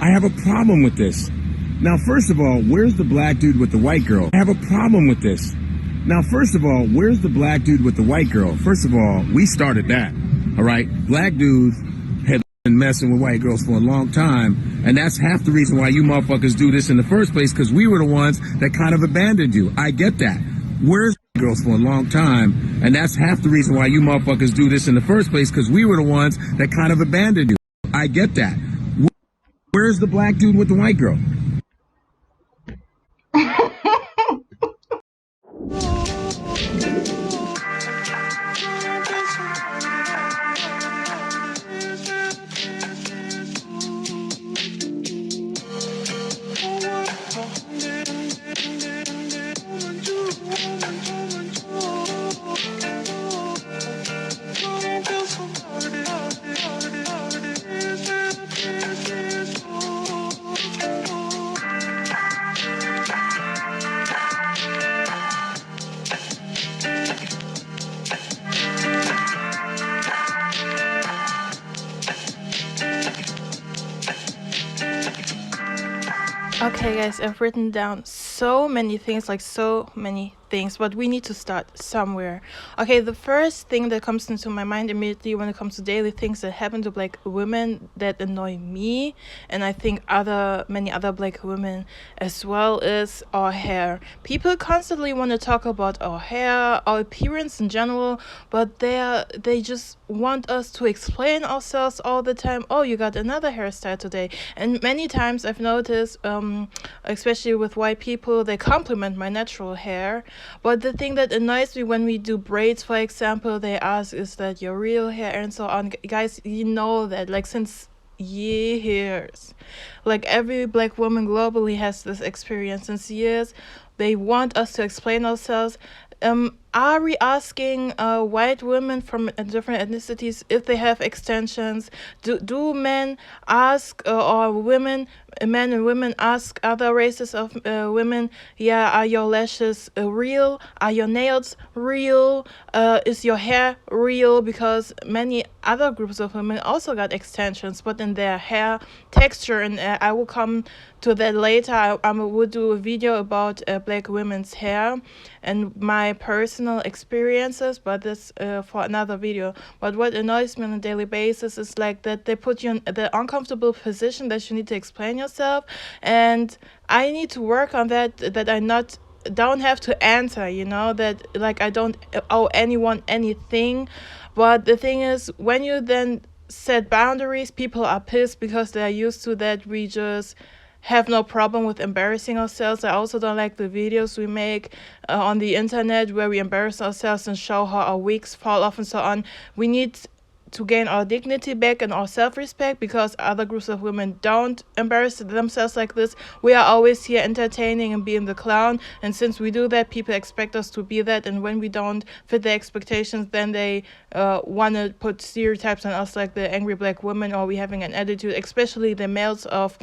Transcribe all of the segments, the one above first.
I have a problem with this. Now, first of all, where's the black dude with the white girl? I have a problem with this. Now, first of all, where's the black dude with the white girl? First of all, we started that, all right? Black dudes had been messing with white girls for a long time, and that's half the reason why you motherfuckers do this in the first place, because we were the ones that kind of abandoned you. I get that. Where's girls for a long time, and that's half the reason why you motherfuckers do this in the first place, because we were the ones that kind of abandoned you. I get that. Where's the black dude with the white girl? Okay, guys, I've written down so many things, but we need to start somewhere. Okay, the first thing that comes into my mind immediately when it comes to daily things that happen to black women that annoy me, and I think many other black women as well, is our hair. People constantly want to talk about our hair, our appearance in general, but they just want us to explain ourselves all the time. Oh, you got another hairstyle today. And many times I've noticed, especially with white people, they compliment my natural hair. But the thing that annoys me when we do braids, for example, they ask, is that your real hair, and so on. Guys, you know that, like, since years, like, every black woman globally has this experience since years. They want us to explain ourselves. Are we asking white women from different ethnicities if they have extensions? Do men ask, or men and women ask other races of women, yeah, are your lashes real? Are your nails real? Is your hair real? Because many other groups of women also got extensions, but in their hair texture, and I will come to that later. I will do a video about black women's hair and my personal experiences, but this for another video. But what annoys me on a daily basis is like that they put you in the uncomfortable position that you need to explain yourself, and I need to work on that I don't have to answer, that, like, I don't owe anyone anything. But the thing is, when you then set boundaries, people are pissed because they're used to that we just have no problem with embarrassing ourselves. I also don't like the videos we make on the internet where we embarrass ourselves and show how our wigs fall off and so on. We need to gain our dignity back and our self-respect, because other groups of women don't embarrass themselves like this. We are always here entertaining and being the clown, and since we do that, people expect us to be that, and when we don't fit their expectations, then they want to put stereotypes on us, like the angry black woman, or we having an attitude, especially the males of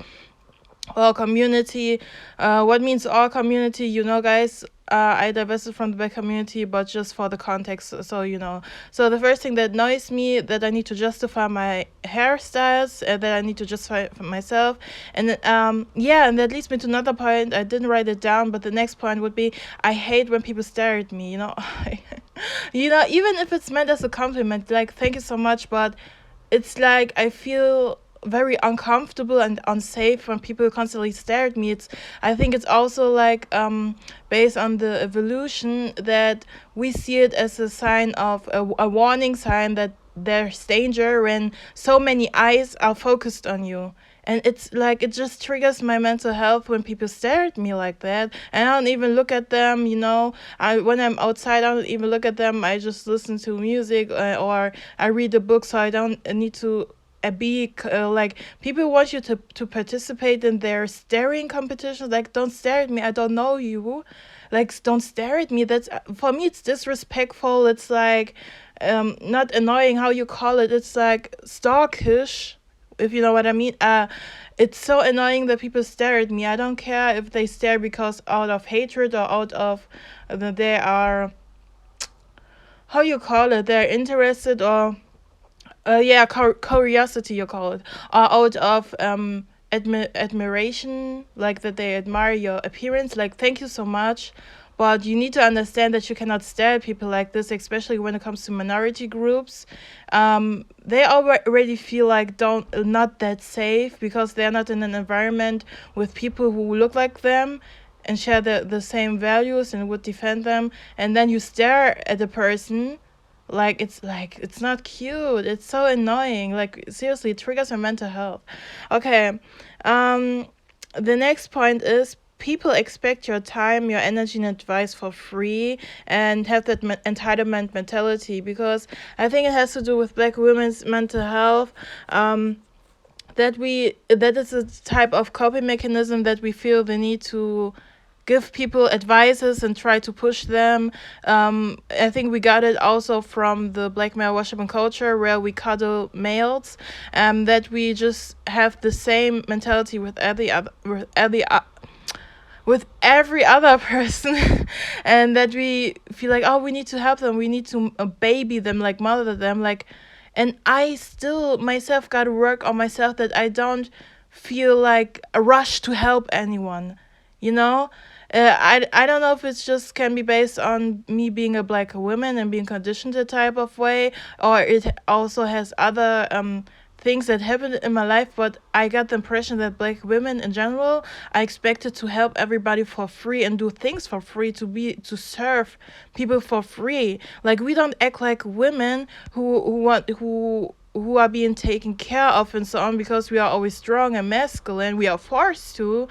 our community. What means our community? Guys, I divested from the black community, but just for the context, so. So the first thing that annoys me, that I need to justify my hairstyles, that I need to justify for myself, and and that leads me to another point. I didn't write it down, but the next point would be, I hate when people stare at me. Even if it's meant as a compliment, like, thank you so much, but it's like I feel very uncomfortable and unsafe when people constantly stare at me. I think it's also like based on the evolution that we see it as a sign of a warning sign that there's danger when so many eyes are focused on you. And it's like, it just triggers my mental health when people stare at me like that. And I don't even look at them, when I'm outside, I don't even look at them. I just listen to music, or I read a book, so I don't need to be like, people want you to participate in their staring competitions. Like, don't stare at me, I don't know you. Like, don't stare at me. That's, for me, it's disrespectful. It's like not annoying, how you call it, it's like stalkish, if you know what I mean. It's so annoying that people stare at me. I don't care if they stare because out of hatred, or out of they are, how you call it, they're interested, or curiosity, you call it, out of admiration, like that they admire your appearance, like thank you so much. But you need to understand that you cannot stare at people like this, especially when it comes to minority groups. They already feel like don't not that safe because they're not in an environment with people who look like them and share the same values and would defend them. And then you stare at a person like it's not cute. It's so annoying. Like seriously, it triggers your mental health. Okay. Um the next point is people expect your time, your energy, and advice for free and have that entitlement mentality because I think it has to do with black women's mental health. That is a type of coping mechanism that we feel the need to give people advices and try to push them. I think we got it also from the black male worshiping culture where we cuddle males, that we just have the same mentality with every other person and that we feel like, oh, we need to help them, we need to baby them, like mother them, like. And I still myself got to work on myself that I don't feel like a rush to help anyone, you know. I don't know if it's just can be based on me being a black woman and being conditioned a type of way, or it also has other things that happened in my life. But I got the impression that black women in general are expected to help everybody for free and do things for free, to serve people for free. Like we don't act like women who are being taken care of and so on because we are always strong and masculine. We are forced to.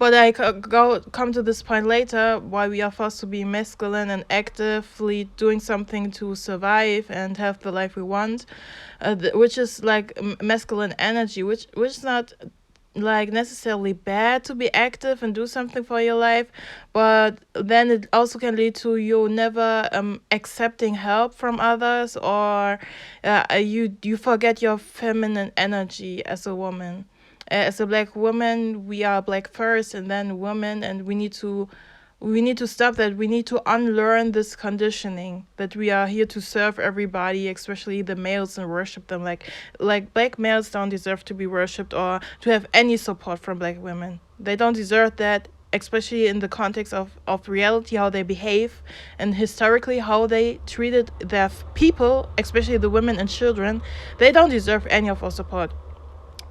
But I come to this point later why we are forced to be masculine and actively doing something to survive and have the life we want, which is like masculine energy, which is not like necessarily bad to be active and do something for your life, but then it also can lead to you never accepting help from others, or you forget your feminine energy as a woman. As a black woman, we are black first and then women, and we need to stop that. We need to unlearn this conditioning that we are here to serve everybody, especially the males, and worship them. Like black males don't deserve to be worshipped or to have any support from black women. They don't deserve that, especially in the context of reality, how they behave, and historically how they treated their people, especially the women and children. They don't deserve any of our support.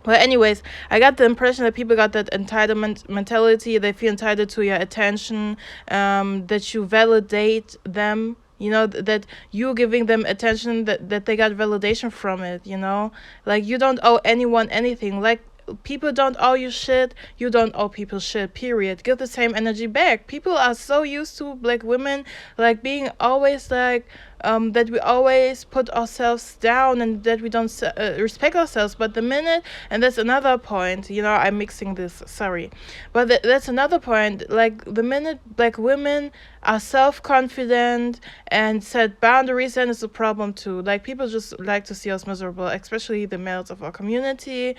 But anyways, I got the impression that people got that entitlement mentality. They feel entitled to your attention, that you validate them. You know, that you giving them attention, that they got validation from it, you know? Like, you don't owe anyone anything. Like, people don't owe you shit. You don't owe people shit, period. Give the same energy back. People are so used to black women, like, being always like, that we always put ourselves down and that we don't respect ourselves. But the minute, and that's another point, you know, I'm mixing this, sorry. But that's another point. Like, the minute black women are self-confident and set boundaries, then it's a problem too. Like, people just like to see us miserable, especially the males of our community.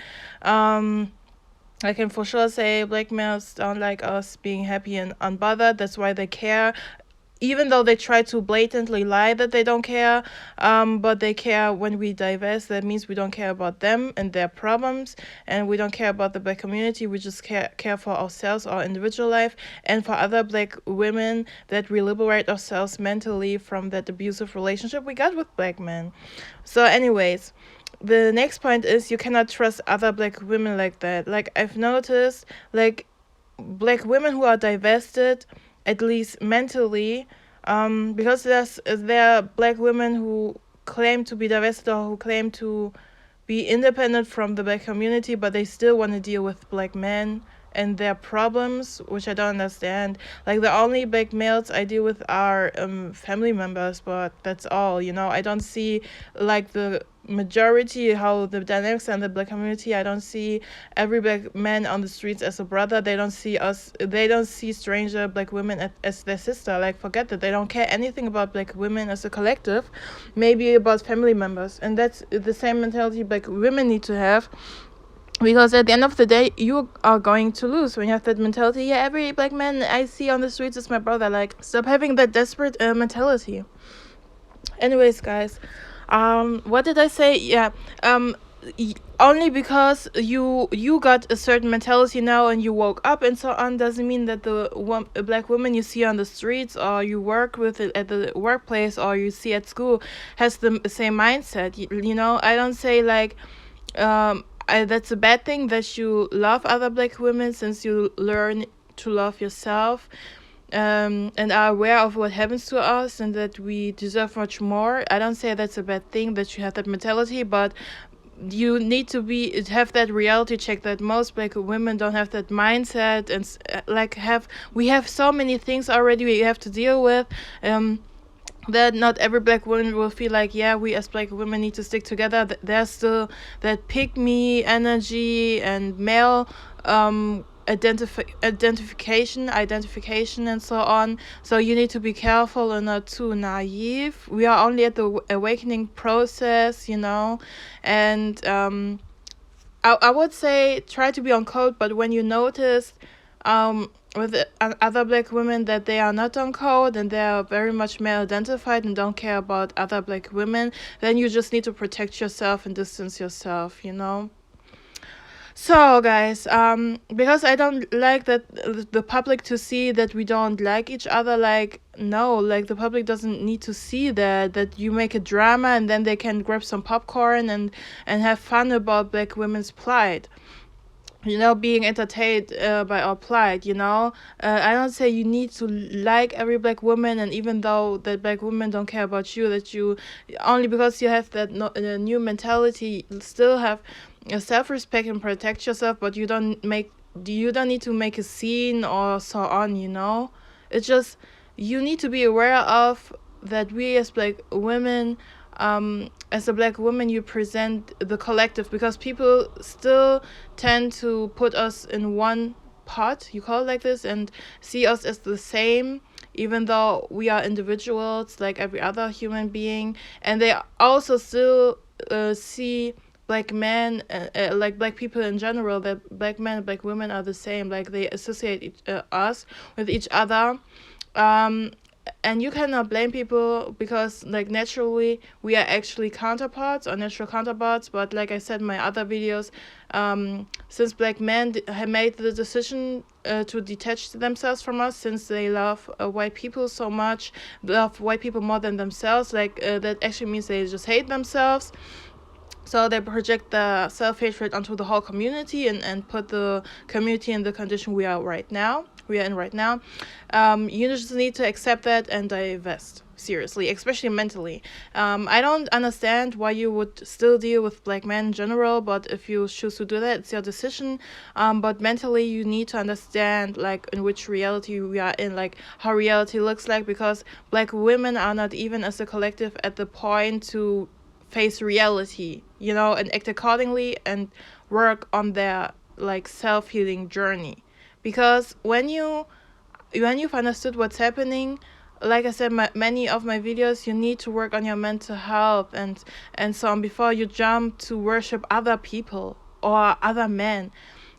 I can for sure say black males don't like us being happy and unbothered. That's why they care, even though they try to blatantly lie that they don't care. But they care when we divest. That means we don't care about them and their problems, and we don't care about the black community. We just care for ourselves, our individual life, and for other black women, that we liberate ourselves mentally from that abusive relationship we got with black men. So anyways, the next point is you cannot trust other black women like that. Like, I've noticed, like, black women who are divested, at least mentally, because there are black women who claim to be divested or who claim to be independent from the black community, but they still want to deal with black men and their problems, which I don't understand. Like, the only black males I deal with are family members, but that's all, you know. I don't see, like, the majority, how the dynamics in the black community. I don't see every black man on the streets as a brother. They don't see stranger black women as their sister. Like, forget that. They don't care anything about black women as a collective, maybe about family members. And that's the same mentality black women need to have, because at the end of the day, you are going to lose when you have that mentality. Yeah, every black man I see on the streets is my brother. Like, stop having that desperate mentality. Anyways, guys, what did I say? Yeah, only because you got a certain mentality now and you woke up and so on doesn't mean that a black woman you see on the streets or you work with it at the workplace or you see at school has the same mindset. You know, I don't say like that's a bad thing that you love other black women, since you learn to love yourself, and are aware of what happens to us and that we deserve much more. I don't say that's a bad thing that you have that mentality, but you need to have that reality check that most black women don't have that mindset, and we have so many things already we have to deal with, that not every black woman will feel like, yeah, we as black women need to stick together. There's still that pick me energy and male identification and so on. So you need to be careful and not too naive. We are only at the awakening process, you know, and I would say try to be on code, but when you notice with other black women that they are not on code and they are very much male identified and don't care about other black women, then you just need to protect yourself and distance yourself, you know. So guys, because I don't like that the public to see that we don't like each other, like, no, like the public doesn't need to see that you make a drama and then they can grab some popcorn and have fun about black women's plight, you know, being entertained by our plight, you know. I don't say you need to like every black woman, and even though that black women don't care about you, that you, only because you have that new mentality, still have self-respect and protect yourself, but you don't need to make a scene or so on, you know. It's just, you need to be aware of that we as black women, as a black woman, you present the collective, because people still tend to put us in one pot, you call it like this, and see us as the same, even though we are individuals like every other human being. And they also still see black men, like black people in general, that black men and black women are the same, like they associate us with each other. And you cannot blame people, because like naturally we are actually counterparts or natural counterparts. But like I said in my other videos, since black men have made the decision to detach themselves from us, since they love white people so much, love white people more than themselves, like that actually means they just hate themselves. So they project the self-hatred onto the whole community and put the community in the condition we are in right now. You just need to accept that and divest, seriously, especially mentally. I don't understand why you would still deal with black men in general, but if you choose to do that, it's your decision. But mentally, you need to understand, like, in which reality we are in, like, how reality looks like, because black women are not even as a collective at the point to face reality, you know, and act accordingly and work on their like self-healing journey. Because when you've understood what's happening, like I said, many of my videos, you need to work on your mental health and so on before you jump to worship other people or other men.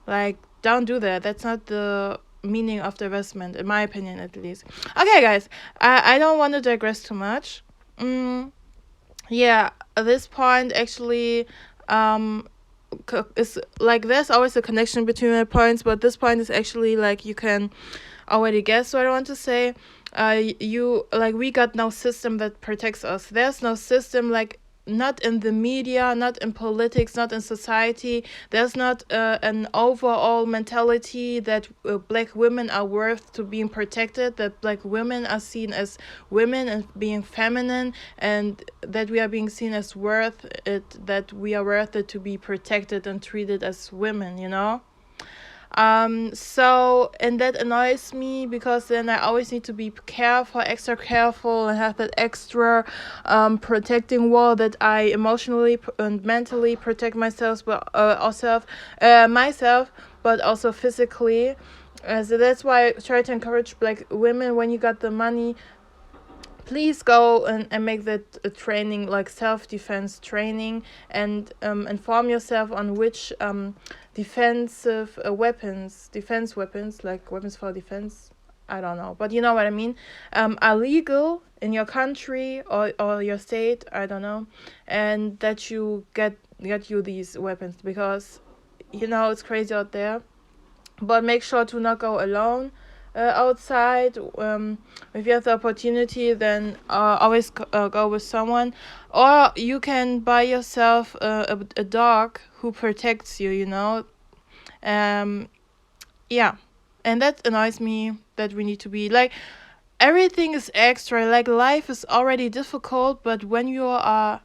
Like, don't do that. That's not the meaning of divestment, in my opinion, at least. Okay, guys, I don't want to digress too much. Yeah, at this point, actually, is like there's always a connection between the points, but this point is actually like you can already guess what I want to say. You like, we got no system that protects us. There's no system, like, not in the media, not in politics, not in society. There's not an overall mentality that black women are worth to being protected, that black women are seen as women and being feminine, and that we are being seen as worth it, that we are worth it to be protected and treated as women, you know. So, and that annoys me, because then I always need to be careful, extra careful, and have that extra protecting wall that I emotionally and mentally protect myself, but myself, but also physically. So that's why I try to encourage black women, when you got the money, please go and make that training, like self-defense training, and inform yourself on which defense weapons, like weapons for defense, I don't know, but you know what I mean, are legal in your country or your state, I don't know, and that you get you these weapons, because it's crazy out there. But make sure to not go alone outside. If you have the opportunity, then always go with someone, or you can buy yourself a dog who protects you. Um, yeah, and that annoys me, that we need to be like, everything is extra. Like, life is already difficult, but when you are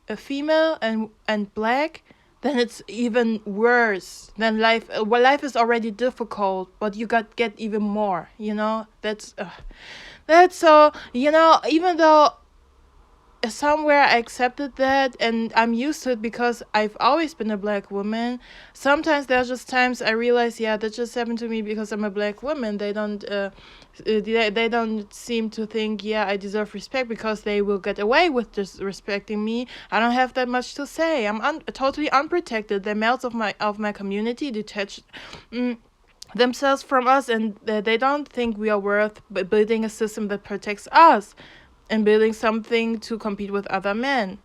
a female and black, then it's even worse. Then life, well, life is already difficult, but you get even more. That's so, even though somewhere I accepted that and I'm used to it because I've always been a black woman. Sometimes there's just times I realize, yeah, that just happened to me because I'm a black woman. They don't seem to think, yeah, I deserve respect, because they will get away with disrespecting me. I don't have that much to say. I'm totally unprotected. The males of my community detach themselves from us, and they don't think we are worth building a system that protects us and building something to compete with other men.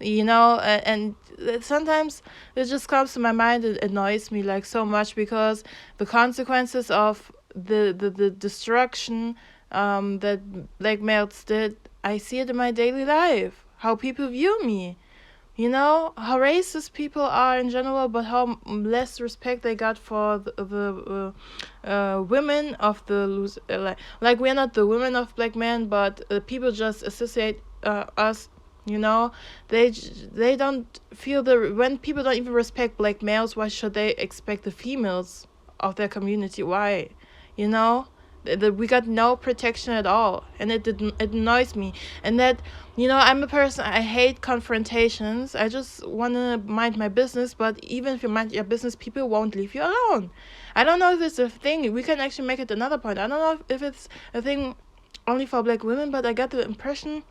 And sometimes it just comes to my mind. It annoys me like so much, because the consequences of the destruction that black males did, I see it in my daily life, how people view me, how racist people are in general, but how less respect they got for the women of the like we're not the women of black men, but people just associate us. They don't feel when people don't even respect black males, why should they expect the females of their community? Why? you know we got no protection at all, and it annoys me. And that, I'm a person, I hate confrontations. I just want to mind my business, but even if you mind your business, people won't leave you alone. I don't know if it's a thing. We can actually make it another point. I don't know if it's a thing only for black women, but I got the impression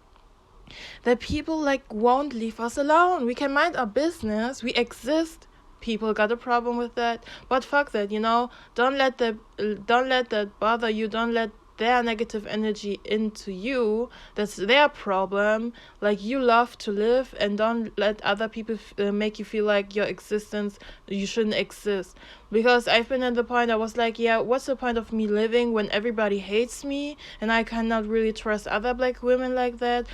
that people won't leave us alone. We can mind our business, we exist. People got a problem with that, but fuck that. Don't let that bother you. Don't let their negative energy into you. That's their problem. You love to live, and don't let other people make you feel like your existence, you shouldn't exist. Because I've been at the point I was like, yeah, what's the point of me living when everybody hates me and I cannot really trust other black women like that.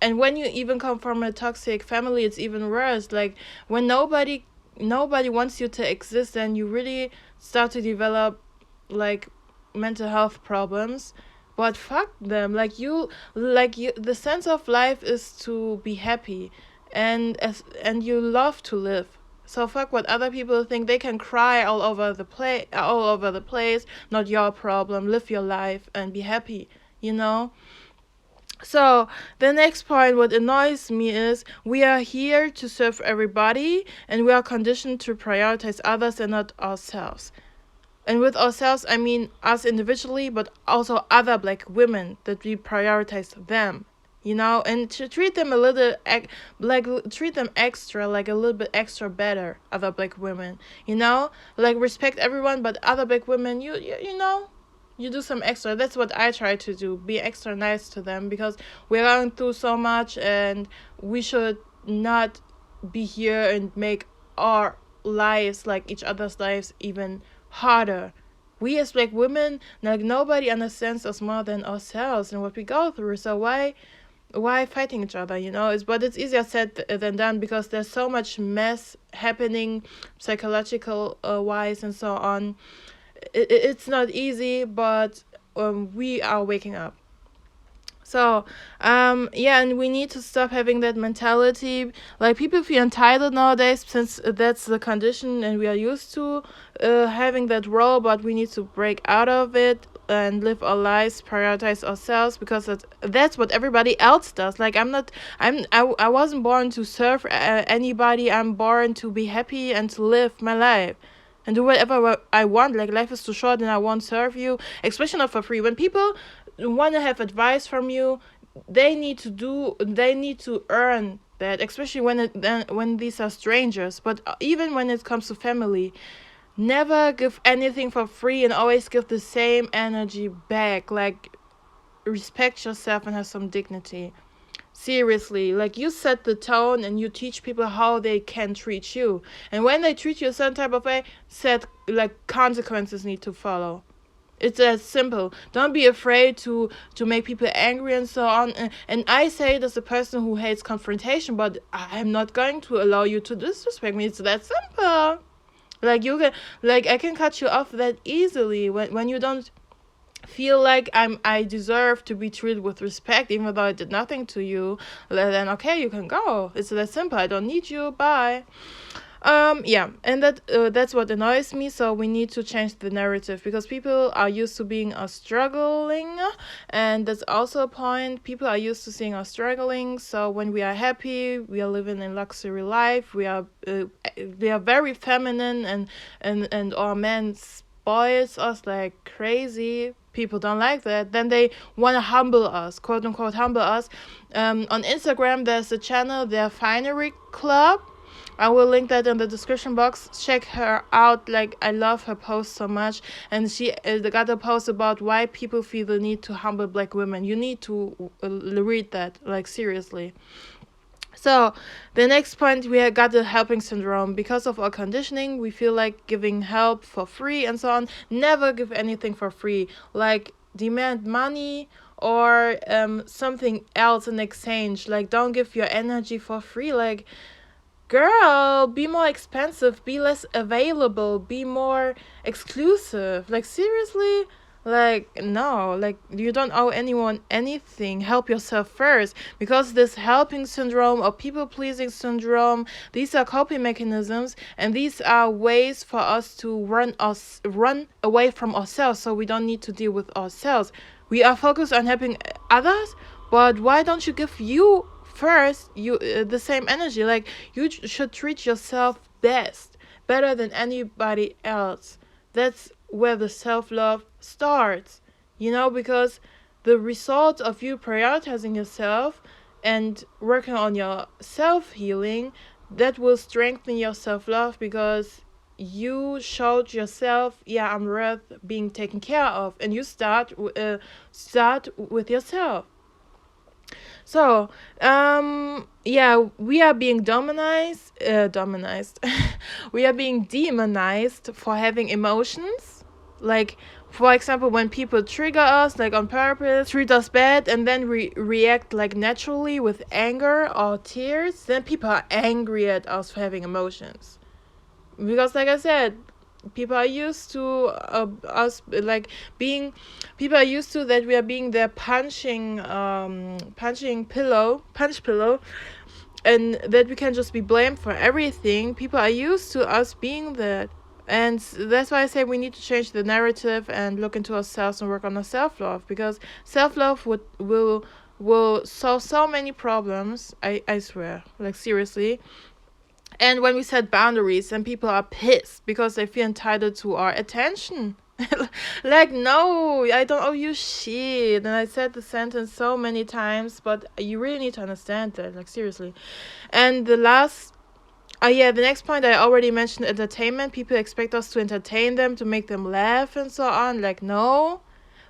And when you even come from a toxic family, it's even worse. When nobody wants you to exist, and you really start to develop mental health problems. But fuck them. The sense of life is to be happy, and you love to live. So fuck what other people think. They can cry all over the place. Not your problem. Live your life and be happy. So the next point, what annoys me, is we are here to serve everybody, and we are conditioned to prioritize others and not ourselves. And with ourselves, I mean us individually, but also other black women, that we prioritize them, and to treat them treat them extra, a little bit extra better, other black women, respect everyone, but other black women, you do some extra. That's what I try to do, be extra nice to them, because we're going through so much, and we should not be here and make our lives, each other's lives, even harder. We as black women, nobody understands us more than ourselves and what we go through. So why fighting each other? But it's easier said than done, because there's so much mess happening, psychological wise and so on. It's not easy, but we are waking up. So, and we need to stop having that mentality. People feel entitled nowadays, since that's the condition and we are used to having that role, but we need to break out of it and live our lives, prioritize ourselves, because that's what everybody else does. I wasn't born to serve anybody. I'm born to be happy and to live my life and do whatever I want. Life is too short, and I won't serve you, especially not for free. When people want to have advice from you, they need to earn that, especially when these are strangers. But even when it comes to family, Never give anything for free and always give the same energy back. Like, respect yourself and have some dignity. Seriously, like, you set the tone and you teach people how they can treat you. And when they treat you a certain type of way, set, like, consequences need to follow. It's as simple. Don't be afraid to make people angry and so on. And I say it as a person who hates confrontation, but I'm not going to allow you to disrespect me. It's that simple. Like, you can, like, I can cut you off that easily when you don't feel like I deserve to be treated with respect, even though I did nothing to you. Then okay, you can go. It's that simple. I don't need you. Bye. Yeah, and that's what annoys me. So we need to change the narrative, because people are used to being struggling, and that's also a point. People are used to seeing us struggling. So when we are happy, we are living in luxury life. We are very feminine, and our man spoils us like crazy. People don't like that. Then they want to humble us, quote unquote humble us. On Instagram there's a channel, their Finery Club. I will link that in the description box. Check her out. Like, I love her post so much. And she got a post about why people feel the need to humble black women. You need to read that, like, seriously. So the next point, we got the helping syndrome. Because of our conditioning, we feel like giving help for free and so on. Never give anything for free. Like, demand money or something else in exchange. Like, don't give your energy for free. Like, girl, be more expensive, be less available, be more exclusive. Like, seriously? Like, no, like, you don't owe anyone anything. Help yourself first. Because this helping syndrome or people pleasing syndrome, these are coping mechanisms, and these are ways for us to run away from ourselves, so we don't need to deal with ourselves. We are focused on helping others, but why don't you give you first the same energy? Like, you should treat yourself better than anybody else. That's where the self-love starts, because the result of you prioritizing yourself and working on your self-healing, that will strengthen your self-love, because you showed yourself, yeah, I'm worth being taken care of, and you start with yourself. So, yeah, we are being dominized. We are being demonized for having emotions. Like, for example, when people trigger us, like on purpose, treat us bad, and then we react like naturally with anger or tears, then people are angry at us for having emotions. Because, like I said, people are used to us, like, being, people are used to that we are being their punch pillow, and that we can just be blamed for everything. People are used to us being that, and that's why I say we need to change the narrative and look into ourselves and work on our self-love, because self-love will solve so many problems. I swear, like, seriously. And when we set boundaries, then people are pissed because they feel entitled to our attention. Like, no, I don't owe you shit. And I said the sentence so many times, but you really need to understand that, like, seriously. And the next point I already mentioned, entertainment. People expect us to entertain them, to make them laugh and so on. Like, no.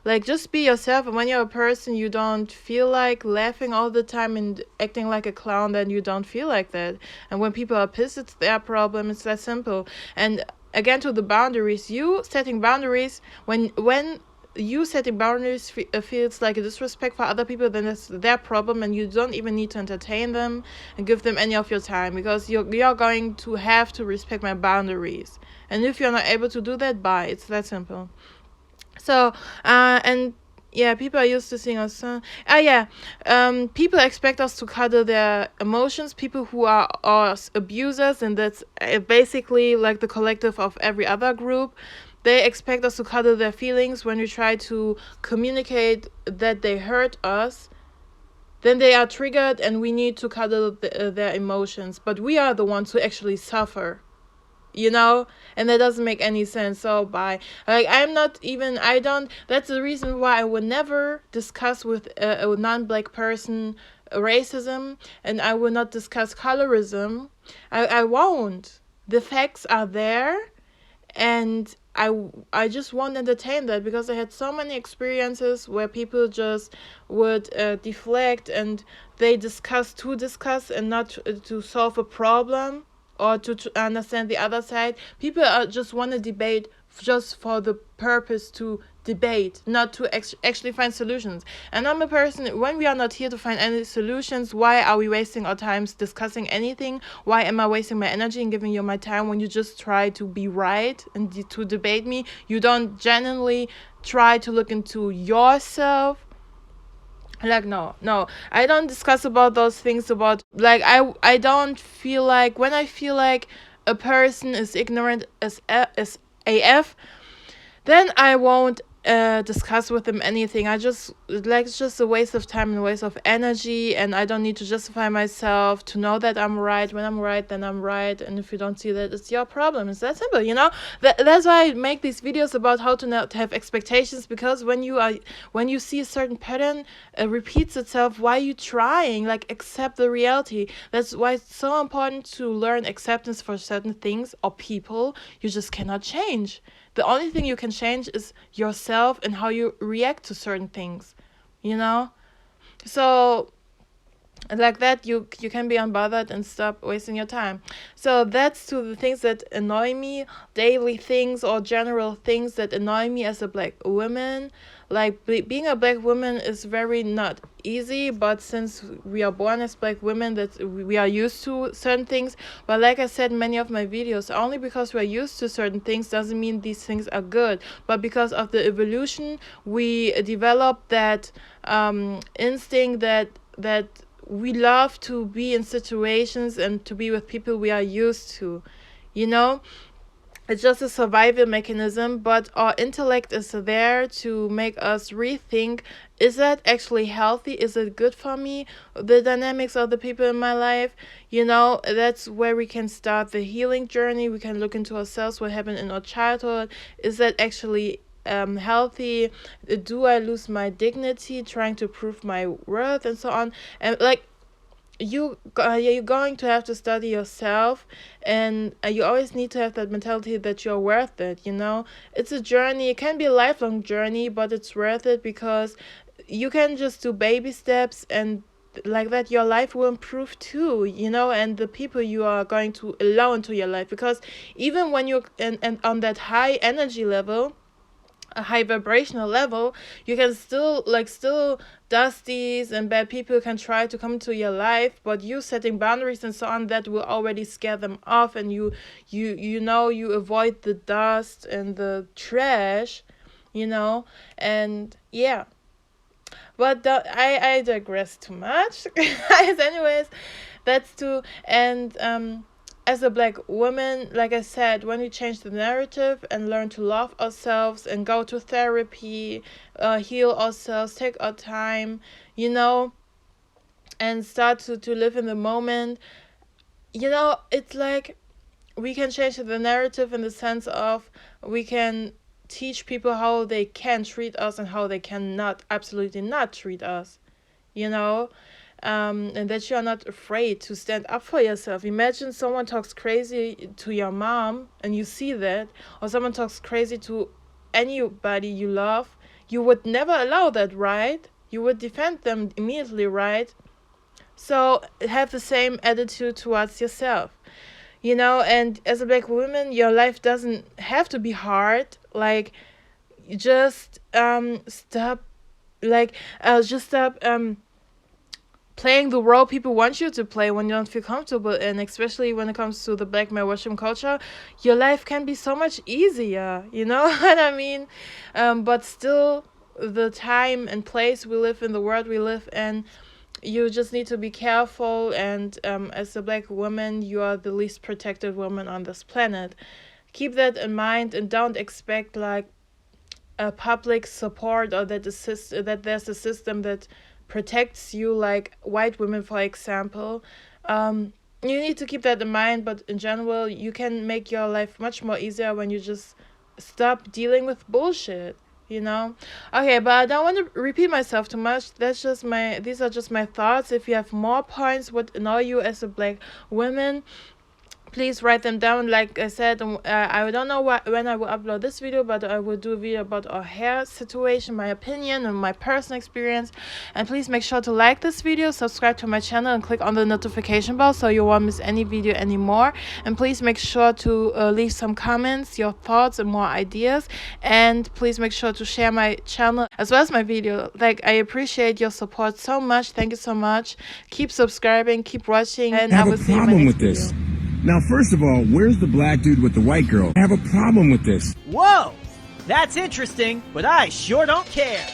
Like, just be yourself, and when you're a person you don't feel like laughing all the time and acting like a clown, then you don't feel like that. And when people are pissed, it's their problem. It's that simple. And again, to the boundaries, you setting boundaries, when you setting boundaries feels like a disrespect for other people, then it's their problem, and you don't even need to entertain them and give them any of your time, because you're going to have to respect my boundaries. And if you're not able to do that, bye. It's that simple. So, and yeah, people are used to seeing us. People expect us to cuddle their emotions. People who are abusers, and that's basically like the collective of every other group. They expect us to cuddle their feelings. When we try to communicate that they hurt us, then they are triggered, and we need to cuddle their emotions. But we are the ones who actually suffer. And that doesn't make any sense. So that's the reason why I would never discuss with a non-black person racism, and I will not discuss colorism. I won't. The facts are there, And I just won't entertain that, because I had so many experiences where people just would deflect, and they discuss and not to solve a problem, or to understand the other side. People just want to debate just for the purpose to debate, not to actually find solutions. And I'm a person, when we are not here to find any solutions, why are we wasting our times discussing anything? Why am I wasting my energy and giving you my time when you just try to be right and to debate me? You don't genuinely try to look into yourself. Like, no, I don't discuss about those things. About, like, I don't feel like, when I feel like a person is ignorant as AF, then I won't discuss with them anything. I just, like, it's just a waste of time and a waste of energy, and I don't need to justify myself to know that I'm right. When I'm right, then I'm right, and if you don't see that, it's your problem. It's that simple, you know. That's why I make these videos about how to not have expectations, because when you see a certain pattern repeats itself, why are you trying? Like, accept the reality. That's why it's so important to learn acceptance for certain things or people you just cannot change. The only thing you can change is yourself and how you react to certain things, you know? So, like that, you can be unbothered and stop wasting your time. So that's to the things that annoy me, daily things or general things that annoy me as a black woman. Like, being a black woman is very not easy, but since we are born as black women, that we are used to certain things. But like I said in many of my videos, only because we're used to certain things doesn't mean these things are good. But because of the evolution, we develop that instinct that we love to be in situations and to be with people we are used to, you know. It's just a survival mechanism, but our intellect is there to make us rethink, is that actually healthy? Is it good for me? The dynamics of the people in my life, you know, that's where we can start the healing journey. We can look into ourselves, what happened in our childhood. Is that actually healthy? Do I lose my dignity trying to prove my worth and so on? And, like, you're going to have to study yourself, and you always need to have that mentality that you're worth it, you know. It's a journey. It can be a lifelong journey, but it's worth it, because you can just do baby steps, and like that your life will improve too, you know, and the people you are going to allow into your life. Because even when you're and on that high energy level, a high vibrational level, you can still dusties and bad people can try to come into your life, but you setting boundaries and so on, that will already scare them off, and you know, you avoid the dust and the trash, you know. And yeah, but I digress too much. Anyways, that's too. And as a black woman, like I said, when we change the narrative and learn to love ourselves and go to therapy, heal ourselves, take our time, you know, and start to live in the moment, you know, it's like we can change the narrative in the sense of we can teach people how they can treat us and how they cannot, absolutely not treat us, you know. And that you are not afraid to stand up for yourself. Imagine someone talks crazy to your mom and you see that, or someone talks crazy to anybody you love. You would never allow that, right? You would defend them immediately, right? So have the same attitude towards yourself, you know. And as a black woman, your life doesn't have to be hard. Like, just stop, like, just stop playing the role people want you to play when you don't feel comfortable. And especially when it comes to the black male worship culture, your life can be so much easier, you know. What I mean? But still, the time and place we live in, the world we live in, you just need to be careful. And as a black woman, you are the least protected woman on this planet. Keep that in mind, and don't expect like a public support, or that that there's a system that protects you, like white women, for example. You need to keep that in mind, but in general, you can make your life much more easier when you just stop dealing with bullshit, you know. Okay, but I don't want to repeat myself too much. These are just my thoughts. If you have more points what annoy you as a black woman, please write them down. Like I said, I don't know when I will upload this video, but I will do a video about our hair situation, my opinion and my personal experience. And please make sure to like this video, subscribe to my channel, and click on the notification bell so you won't miss any video anymore. And please make sure to leave some comments, your thoughts and more ideas. And please make sure to share my channel as well as my video. Like, I appreciate your support so much. Thank you so much. Keep subscribing, keep watching, and I will see you in my next video. Now, first of all, where's the black dude with the white girl? I have a problem with this. Whoa! That's interesting, but I sure don't care.